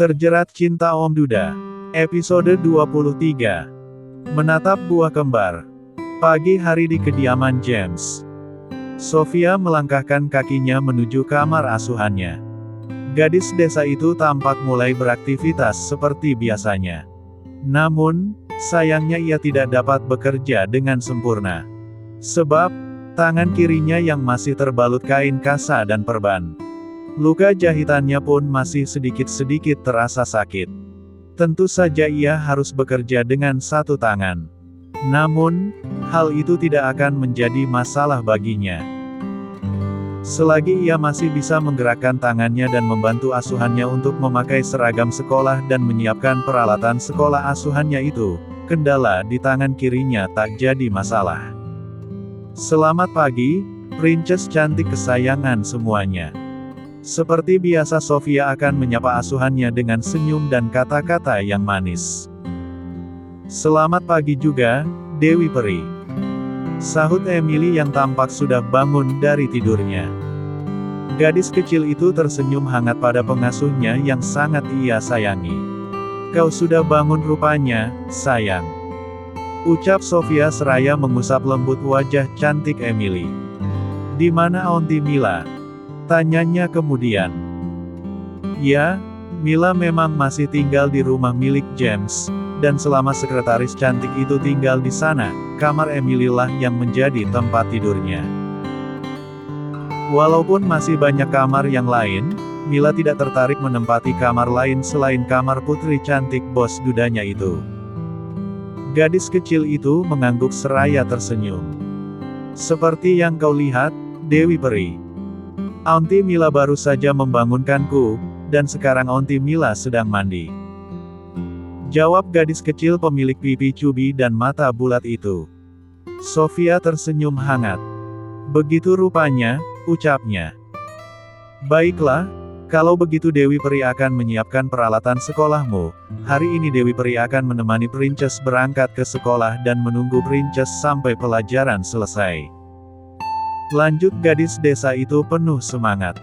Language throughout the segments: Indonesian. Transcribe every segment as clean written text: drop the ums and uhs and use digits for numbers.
Terjerat Cinta Om Duda. Episode 23. Menatap buah kembar. Pagi hari di kediaman James. Sofia melangkahkan kakinya menuju kamar asuhannya. Gadis desa itu tampak mulai beraktivitas seperti biasanya. Namun, sayangnya ia tidak dapat bekerja dengan sempurna. Sebab, tangan kirinya yang masih terbalut kain kasa dan perban. Luka jahitannya pun masih sedikit-sedikit terasa sakit. Tentu saja ia harus bekerja dengan satu tangan. Namun, hal itu tidak akan menjadi masalah baginya. Selagi ia masih bisa menggerakkan tangannya dan membantu asuhannya untuk memakai seragam sekolah dan menyiapkan peralatan sekolah asuhannya itu, kendala di tangan kirinya tak jadi masalah. Selamat pagi, princess cantik kesayangan semuanya. Seperti biasa Sofia akan menyapa asuhannya dengan senyum dan kata-kata yang manis. Selamat pagi juga, Dewi Peri. Sahut Emily yang tampak sudah bangun dari tidurnya. Gadis kecil itu tersenyum hangat pada pengasuhnya yang sangat ia sayangi. Kau sudah bangun rupanya, sayang. Ucap Sofia seraya mengusap lembut wajah cantik Emily. Di mana Aunty Mila? Tanyanya kemudian. Ya, Mila memang masih tinggal di rumah milik James, dan selama sekretaris cantik itu tinggal di sana, kamar Emily lah yang menjadi tempat tidurnya. Walaupun masih banyak kamar yang lain, Mila tidak tertarik menempati kamar lain selain kamar putri cantik bos dudanya itu. Gadis kecil itu mengangguk seraya tersenyum. Seperti yang kau lihat, Dewi Peri. Aunty Mila baru saja membangunkanku, dan sekarang Aunty Mila sedang mandi. Jawab gadis kecil pemilik pipi cubi dan mata bulat itu. Sofia tersenyum hangat. Begitu rupanya, ucapnya. Baiklah, kalau begitu Dewi Peri akan menyiapkan peralatan sekolahmu. Hari ini Dewi Peri akan menemani Princess berangkat ke sekolah dan menunggu Princess sampai pelajaran selesai. Lanjut gadis desa itu penuh semangat.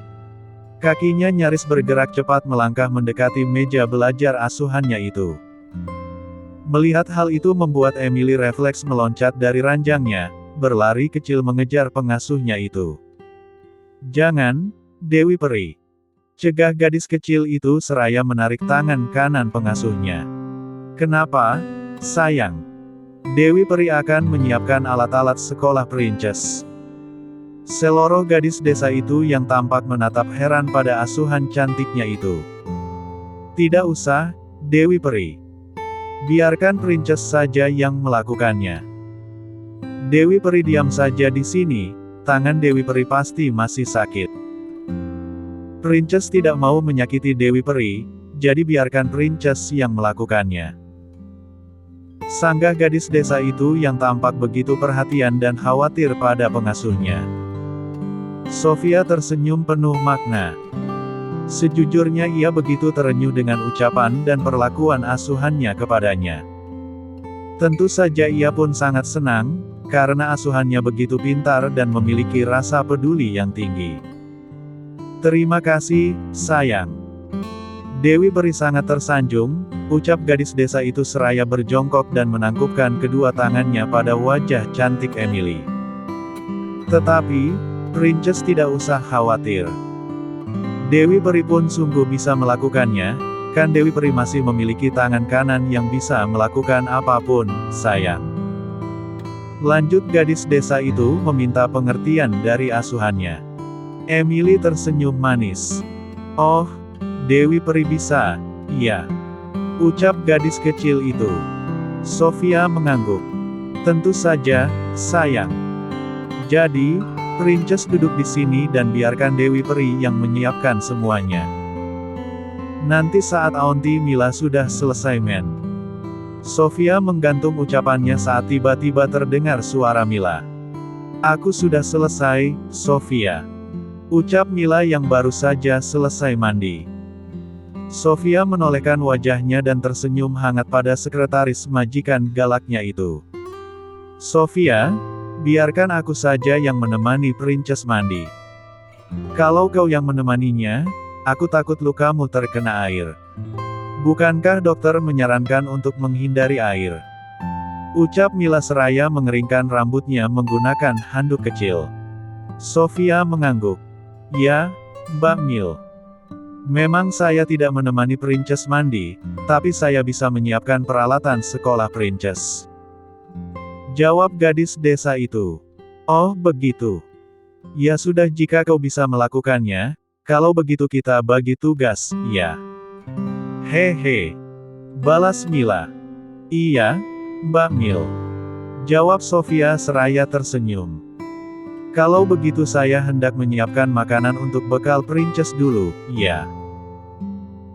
Kakinya nyaris bergerak cepat melangkah mendekati meja belajar asuhannya itu. Melihat hal itu membuat Emily refleks meloncat dari ranjangnya, berlari kecil mengejar pengasuhnya itu. Jangan, Dewi Peri. Cegah gadis kecil itu seraya menarik tangan kanan pengasuhnya. Kenapa, sayang? Dewi Peri akan menyiapkan alat-alat sekolah Princess. Seluruh gadis desa itu yang tampak menatap heran pada asuhan cantiknya itu. Tidak usah, Dewi Peri. Biarkan Princess saja yang melakukannya. Dewi Peri diam saja di sini, tangan Dewi Peri pasti masih sakit. Princess tidak mau menyakiti Dewi Peri, jadi biarkan Princess yang melakukannya. Sanggah gadis desa itu yang tampak begitu perhatian dan khawatir pada pengasuhnya. Sofia tersenyum penuh makna. Sejujurnya ia begitu terenyuh dengan ucapan dan perlakuan asuhannya kepadanya. Tentu saja ia pun sangat senang, karena asuhannya begitu pintar dan memiliki rasa peduli yang tinggi. Terima kasih, sayang. Dewi Peri sangat tersanjung, ucap gadis desa itu seraya berjongkok dan menangkupkan kedua tangannya pada wajah cantik Emily. Tetapi, Princess tidak usah khawatir. Dewi Peri pun sungguh bisa melakukannya, kan Dewi Peri masih memiliki tangan kanan yang bisa melakukan apapun, sayang. Lanjut gadis desa itu meminta pengertian dari asuhannya. Emily tersenyum manis. Oh, Dewi Peri bisa, iya. Ucap gadis kecil itu. Sofia mengangguk. Tentu saja, sayang. Jadi, Princess duduk di sini dan biarkan Dewi Peri yang menyiapkan semuanya. Nanti saat Aunty Mila sudah selesai Sofia menggantung ucapannya saat tiba-tiba terdengar suara Mila. Aku sudah selesai, Sofia. Ucap Mila yang baru saja selesai mandi. Sofia menolehkan wajahnya dan tersenyum hangat pada sekretaris majikan galaknya itu. Sofia, biarkan aku saja yang menemani Princess mandi. Kalau kau yang menemaninya, aku takut lukamu terkena air. Bukankah dokter menyarankan untuk menghindari air? Ucap Mila seraya mengeringkan rambutnya menggunakan handuk kecil. Sofia mengangguk. Ya, Mbak Mil. Memang saya tidak menemani Princess mandi, tapi saya bisa menyiapkan peralatan sekolah Princess. Jawab gadis desa itu. Oh, begitu. Ya sudah, jika kau bisa melakukannya, kalau begitu kita bagi tugas, ya. Hehe. Balas Mila. Iya, Mbak Mil. Jawab Sofia seraya tersenyum. Kalau begitu saya hendak menyiapkan makanan untuk bekal Princess dulu, ya.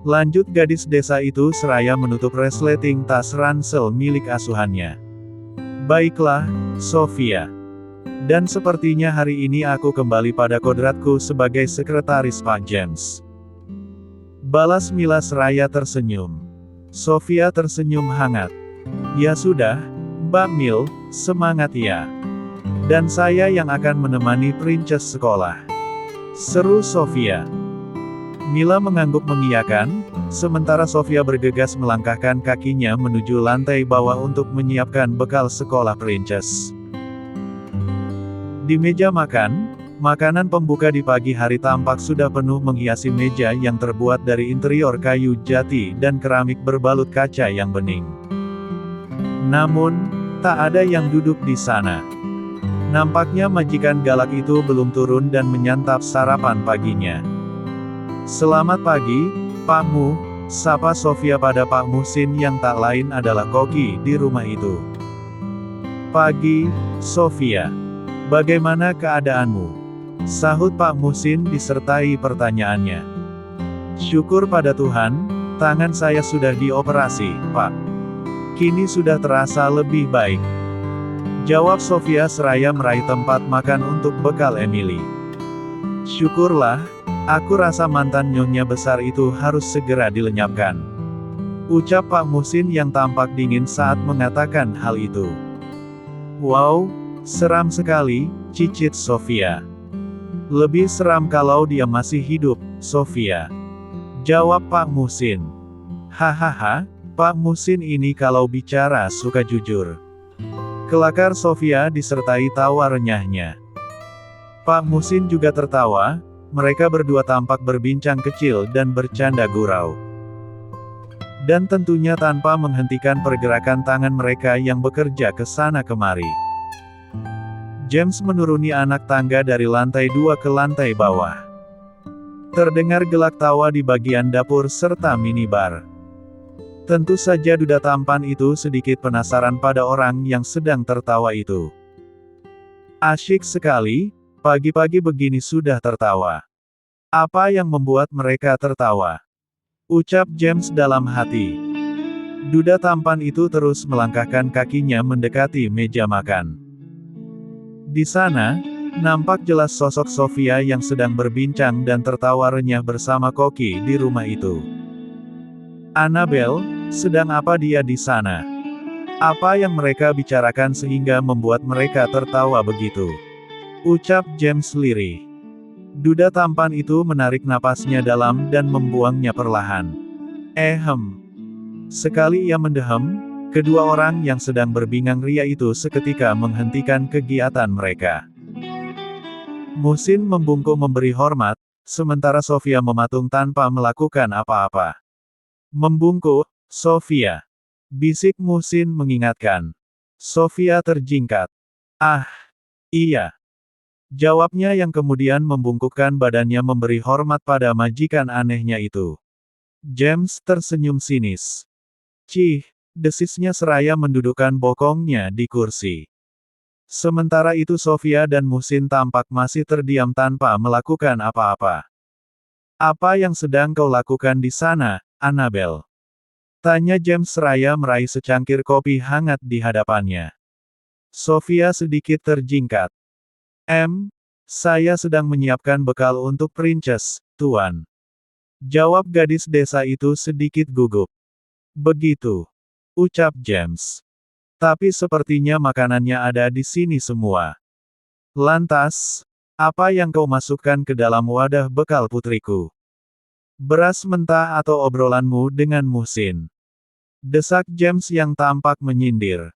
Lanjut gadis desa itu seraya menutup resleting tas ransel milik asuhannya. Baiklah, Sofia. Dan sepertinya hari ini aku kembali pada kodratku sebagai sekretaris Pak James. Balas Mila seraya tersenyum. Sofia tersenyum hangat. Ya sudah, Mbak Mil, semangat ya. Dan saya yang akan menemani Princess sekolah. Seru Sofia. Mila mengangguk mengiyakan, sementara Sofia bergegas melangkahkan kakinya menuju lantai bawah untuk menyiapkan bekal sekolah Princess. Di meja makan, makanan pembuka di pagi hari tampak sudah penuh menghiasi meja yang terbuat dari interior kayu jati dan keramik berbalut kaca yang bening. Namun, tak ada yang duduk di sana. Nampaknya majikan galak itu belum turun dan menyantap sarapan paginya. Selamat pagi, Pak Mu, sapa Sofia pada Pak Muhsin yang tak lain adalah koki di rumah itu. Pagi, Sofia. Bagaimana keadaanmu? Sahut Pak Muhsin disertai pertanyaannya. Syukur pada Tuhan, tangan saya sudah dioperasi, Pak. Kini sudah terasa lebih baik. Jawab Sofia seraya meraih tempat makan untuk bekal Emily. Syukurlah, aku rasa mantan nyonya besar itu harus segera dilenyapkan. Ucap Pak Muhsin yang tampak dingin saat mengatakan hal itu. Wow, seram sekali, cicit Sofia. Lebih seram kalau dia masih hidup, Sofia. Jawab Pak Muhsin. Hahaha, Pak Muhsin ini kalau bicara suka jujur. Kelakar Sofia disertai tawa renyahnya. Pak Muhsin juga tertawa, mereka berdua tampak berbincang kecil dan bercanda gurau. Dan tentunya tanpa menghentikan pergerakan tangan mereka yang bekerja ke sana kemari. James menuruni anak tangga dari lantai 2 ke lantai bawah. Terdengar gelak tawa di bagian dapur serta minibar. Tentu saja duda tampan itu sedikit penasaran pada orang yang sedang tertawa itu. Asyik sekali, pagi-pagi begini sudah tertawa. Apa yang membuat mereka tertawa? Ucap James dalam hati. Duda tampan itu terus melangkahkan kakinya mendekati meja makan. Di sana, nampak jelas sosok Sofia yang sedang berbincang dan tertawa renyah bersama koki di rumah itu. Annabel, sedang apa dia di sana? Apa yang mereka bicarakan sehingga membuat mereka tertawa begitu? Ucap James lirih. Duda tampan itu menarik napasnya dalam dan membuangnya perlahan. Sekali ia mendehem, kedua orang yang sedang berbingang ria itu seketika menghentikan kegiatan mereka. Muhsin membungkuk memberi hormat, sementara Sofia mematung tanpa melakukan apa-apa. Membungkuk, Sofia. Bisik Muhsin mengingatkan. Sofia terjingkat. Ah, iya. Jawabnya yang kemudian membungkukkan badannya memberi hormat pada majikan anehnya itu. James tersenyum sinis. Cih, desisnya seraya mendudukkan bokongnya di kursi. Sementara itu Sofia dan Muhsin tampak masih terdiam tanpa melakukan apa-apa. Apa yang sedang kau lakukan di sana, Annabel? Tanya James seraya meraih secangkir kopi hangat di hadapannya. Sofia sedikit terjingkat. Saya sedang menyiapkan bekal untuk Princess, Tuan. Jawab gadis desa itu sedikit gugup. Begitu. Ucap James. Tapi sepertinya makanannya ada di sini semua. Lantas, apa yang kau masukkan ke dalam wadah bekal putriku? Beras mentah atau obrolanmu dengan Muhsin? Desak James yang tampak menyindir.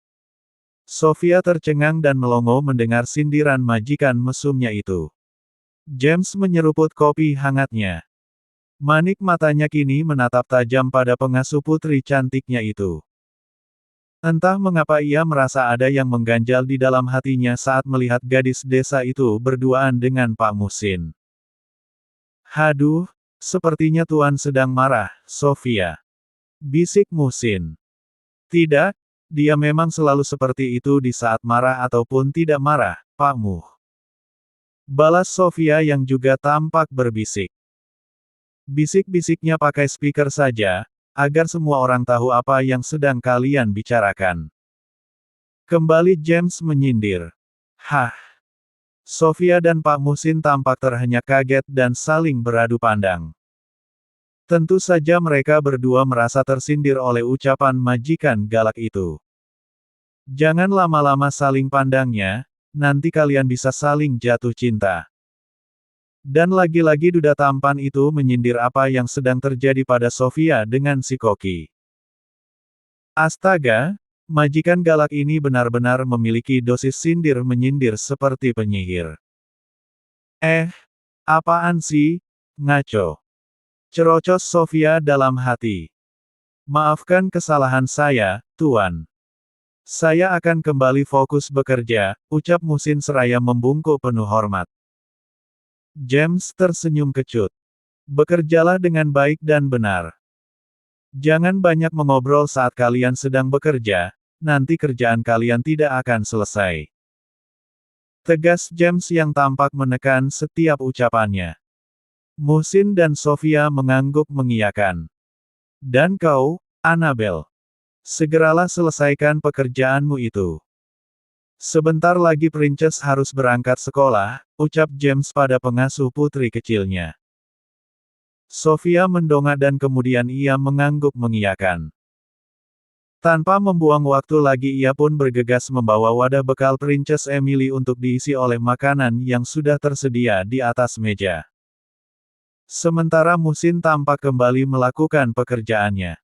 Sofia tercengang dan melongo mendengar sindiran majikan mesumnya itu. James menyeruput kopi hangatnya. Manik matanya kini menatap tajam pada pengasuh putri cantiknya itu. Entah mengapa ia merasa ada yang mengganjal di dalam hatinya saat melihat gadis desa itu berduaan dengan Pak Muhsin. Haduh, sepertinya Tuan sedang marah, Sofia. Bisik Muhsin. Tidak, dia memang selalu seperti itu di saat marah ataupun tidak marah, Pak Muh. Balas Sofia yang juga tampak berbisik. Bisik-bisiknya pakai speaker saja, agar semua orang tahu apa yang sedang kalian bicarakan. Kembali James menyindir. Hah. Sofia dan Pak Muhsin tampak terhenyak kaget dan saling beradu pandang. Tentu saja mereka berdua merasa tersindir oleh ucapan majikan galak itu. Jangan lama-lama saling pandangnya, nanti kalian bisa saling jatuh cinta. Dan lagi-lagi duda tampan itu menyindir apa yang sedang terjadi pada Sofia dengan si Koki. Astaga, majikan galak ini benar-benar memiliki dosis sindir-menyindir seperti penyihir. Apaan sih, ngaco? Cerocos Sofia dalam hati. Maafkan kesalahan saya, Tuan. Saya akan kembali fokus bekerja, ucap Muhsin seraya membungkuk penuh hormat. James tersenyum kecut. Bekerjalah dengan baik dan benar. Jangan banyak mengobrol saat kalian sedang bekerja, nanti kerjaan kalian tidak akan selesai. Tegas James yang tampak menekan setiap ucapannya. Muhsin dan Sofia mengangguk mengiyakan. Dan kau, Annabel. Segeralah selesaikan pekerjaanmu itu. Sebentar lagi Princess harus berangkat sekolah, ucap James pada pengasuh putri kecilnya. Sofia mendongak dan kemudian ia mengangguk mengiyakan. Tanpa membuang waktu lagi ia pun bergegas membawa wadah bekal Princess Emily untuk diisi oleh makanan yang sudah tersedia di atas meja. Sementara Muhsin tampak kembali melakukan pekerjaannya.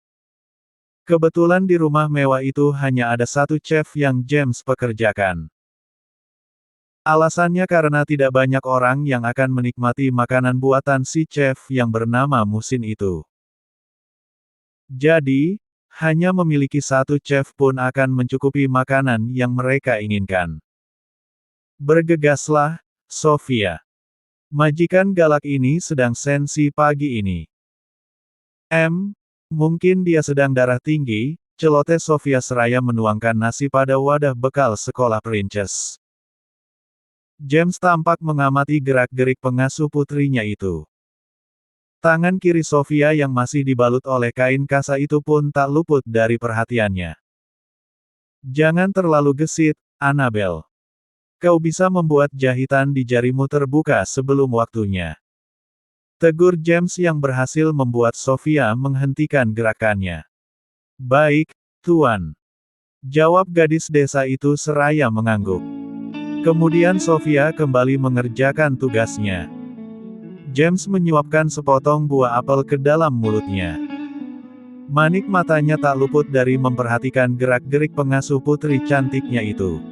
Kebetulan di rumah mewah itu hanya ada satu chef yang James pekerjakan. Alasannya karena tidak banyak orang yang akan menikmati makanan buatan si chef yang bernama Muhsin itu. Jadi, hanya memiliki satu chef pun akan mencukupi makanan yang mereka inginkan. Bergegaslah, Sofia. Majikan galak ini sedang sensi pagi ini. Mungkin dia sedang darah tinggi, celoteh Sofia seraya menuangkan nasi pada wadah bekal sekolah Princess. James tampak mengamati gerak-gerik pengasuh putrinya itu. Tangan kiri Sofia yang masih dibalut oleh kain kasa itu pun tak luput dari perhatiannya. Jangan terlalu gesit, Annabel. Kau bisa membuat jahitan di jarimu terbuka sebelum waktunya. Tegur James yang berhasil membuat Sofia menghentikan gerakannya. Baik, Tuan. Jawab gadis desa itu seraya mengangguk. Kemudian Sofia kembali mengerjakan tugasnya. James menyuapkan sepotong buah apel ke dalam mulutnya. Manik matanya tak luput dari memperhatikan gerak-gerik pengasuh putri cantiknya itu.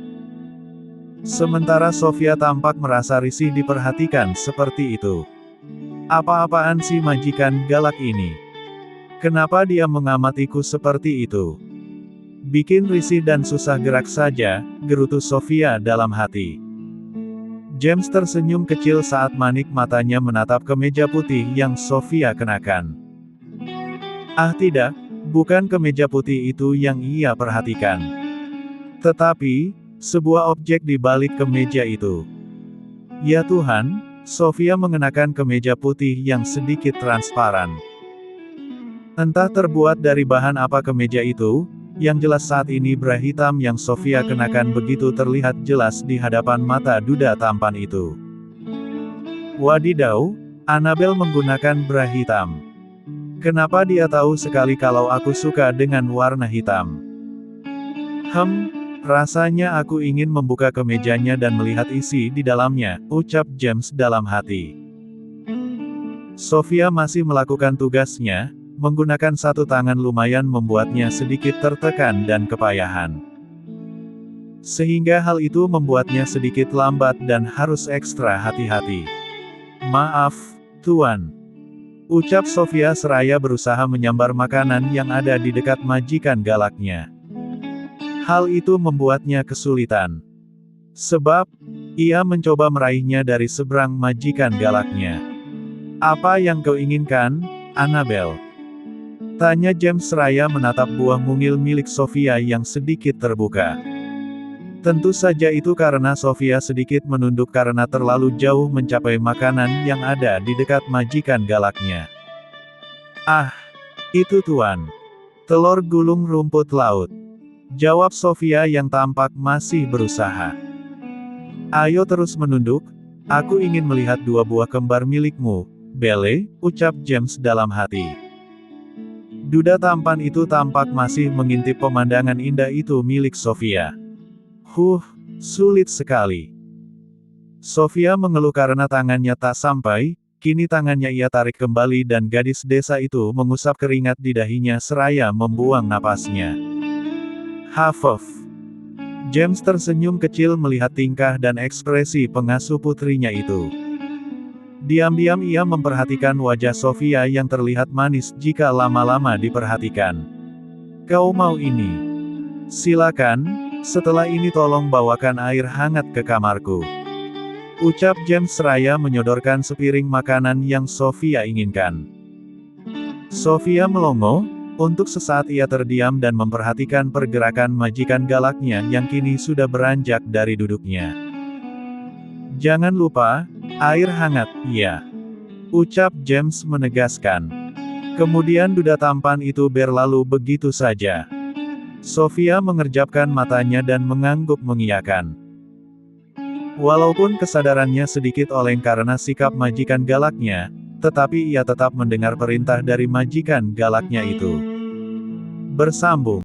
Sementara Sofia tampak merasa risih diperhatikan seperti itu. Apa-apaan si majikan galak ini? Kenapa dia mengamatiku seperti itu? Bikin risih dan susah gerak saja, gerutu Sofia dalam hati. James tersenyum kecil saat manik matanya menatap kemeja putih yang Sofia kenakan. Ah tidak, bukan kemeja putih itu yang ia perhatikan. Tetapi, sebuah objek di balik kemeja itu. Ya Tuhan, Sofia mengenakan kemeja putih yang sedikit transparan. Entah terbuat dari bahan apa kemeja itu, yang jelas saat ini bra hitam yang Sofia kenakan begitu terlihat jelas di hadapan mata duda tampan itu. Wadidaw, Annabel menggunakan bra hitam. Kenapa dia tahu sekali kalau aku suka dengan warna hitam? Rasanya aku ingin membuka kemejanya dan melihat isi di dalamnya, ucap James dalam hati. Sofia masih melakukan tugasnya, menggunakan satu tangan lumayan membuatnya sedikit tertekan dan kepayahan. Sehingga hal itu membuatnya sedikit lambat dan harus ekstra hati-hati. "Maaf, Tuan," ucap Sofia seraya berusaha menyambar makanan yang ada di dekat majikan galaknya. Hal itu membuatnya kesulitan. Sebab, ia mencoba meraihnya dari seberang majikan galaknya. "Apa yang kau inginkan, Annabelle?" tanya James seraya menatap buah mungil milik Sofia yang sedikit terbuka. Tentu saja itu karena Sofia sedikit menunduk karena terlalu jauh mencapai makanan yang ada di dekat majikan galaknya. "Ah, itu Tuan. Telur gulung rumput laut," jawab Sofia yang tampak masih berusaha. "Ayo terus menunduk, aku ingin melihat dua buah kembar milikmu, Belle," ucap James dalam hati. Duda tampan itu tampak masih mengintip pemandangan indah itu milik Sofia. Sulit sekali. Sofia mengeluh karena tangannya tak sampai, kini tangannya ia tarik kembali dan gadis desa itu mengusap keringat di dahinya seraya membuang napasnya. "Hafef." James tersenyum kecil melihat tingkah dan ekspresi pengasuh putrinya itu. Diam-diam ia memperhatikan wajah Sofia yang terlihat manis jika lama-lama diperhatikan. "Kau mau ini? Silakan. Setelah ini tolong bawakan air hangat ke kamarku," ucap James seraya menyodorkan sepiring makanan yang Sofia inginkan. Sofia melongo, untuk sesaat ia terdiam dan memperhatikan pergerakan majikan galaknya yang kini sudah beranjak dari duduknya. "Jangan lupa, air hangat, ya," ucap James menegaskan. Kemudian duda tampan itu berlalu begitu saja. Sofia mengerjapkan matanya dan mengangguk mengiyakan. Walaupun kesadarannya sedikit oleng karena sikap majikan galaknya, tetapi ia tetap mendengar perintah dari majikan galaknya itu. Bersambung.